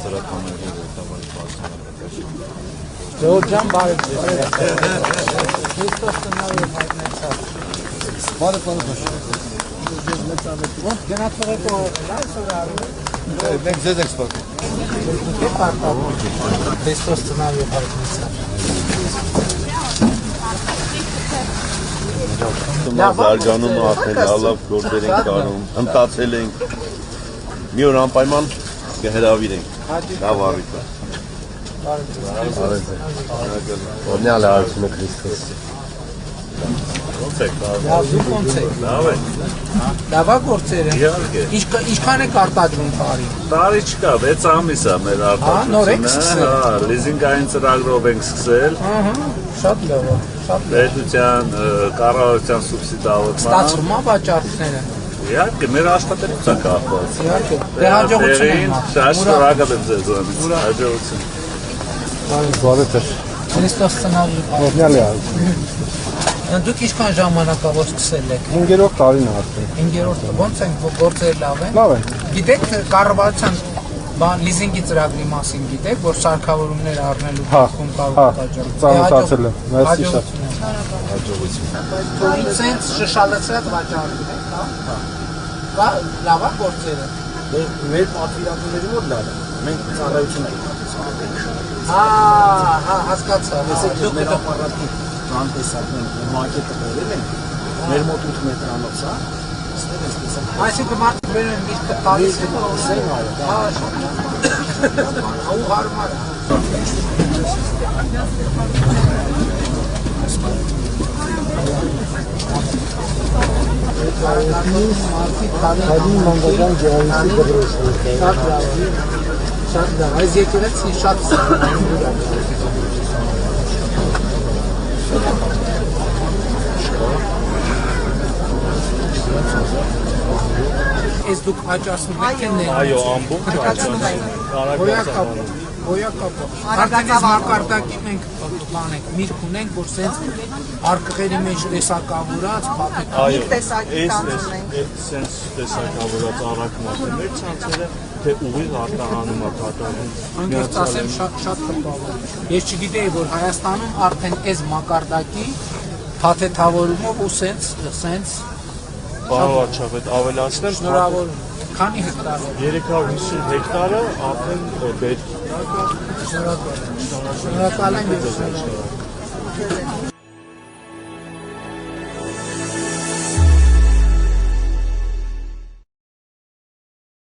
Սրատաների ղեկավարի պաշտոնական։ Ջորջան բարի։ Քրիստոս տնօրեն հայտնեցավ։ Բարի բարի։ Ո՞նց գնացողեք լավ սորարու։ Մենք ձեզ ենք սպասում։ Դե պարտավոր։ Քրիստոս տնօրեն հայտնեցավ։ Զարգանում արդեն լավ գործեր ենք կարում, ընթացել ենք, մի օր անպայման կհրավիրենք, լավ առիթ է։ Օրնյալ արարությունը Քրիստոս։ Ոնց եք, Դուք ոնց եք։ լավ եք։ Լավա գործերը։ Իհարկե։ Ինչքան եք արտադրում տարի։ Տարի չկա, 6 ամիս է մեր նոր եք արտադրությունը, սկսել։ լիզինգային ծրագրով ենք սկսել, Շատ լավ է, շատ լավ։ պետության, կառավարության սուբսիդավորման։ Ստացվում է վաճառքները։ Իհարկե, մեր աշխատելուց է կախված։ Իհարկե։ Դե հաջողություն եք։ Շատ շնորհակալ եմ ձեզ ձանից, հաջողություն։ Բարի տեր։ Քրիստոս տնօրեն։ Օրնյալ արարություն։ Դուք ինչքան ժամանակավոր սկսել եք։ 5-րդ տարին է արդեն։ 5-րդ ո՞նց են գործերը լավ են։ Լավ է։ Գիտեք կառավարության լիզինգի ծրագրի մասին գիտեք, որ սարքավորումներ առնելու դեպքում կարող է վաճառել։ Ծանոթացել եմ։ Մերսի շատ։ Հաջողություն։ Սենց շշալացրած վաճառում եք, հա։ Լավ է գործերը։ Մեր պատվիրատուների մոտ լավ է։ Մենք ծառայություն ենք Հա, հասկացա։ դուք մեր ապարատի տնտեսական մարկետը բերել ենք։ Մեր մոտ 8 մետրանոց է։ Ստեղ էս տեսակ։ Այսինքն մարդիկ բերում են միշտ տալիս են Սեն այո։ Հա, շատ լավ։ Ու հարմար է։ Քալին մանկական ջահիսի դրոշը։ Շատ լավ։ Շատ լավ։ Այս եկեղեցին շատ Ես դուք աճացնում եք են Այո, ամբողջ Ոյակապը։ Արդեն մակարդակի մենք բանենք, միրգ ունենք, որ սենց արկղերի մեջ տեսակավորած, փաթեթ։ Այո, այս սենց տեսակավորած առակնատը մեր ցանցերը թե ուղիղ արտահանում է կատարվում։ Անկեղծ ասեմ շատ տպավոր։ Ես չգիտեի, որ Հայաստանում արդեն այս մակարդակի փաթեթավորումով ու սենց Պարոն Արչավետ, ավելացնեմ, շնորհավոր քանի հեկտար է։ 350 հեկտարը արդեն պետք է։ Շնորհակալ եմ։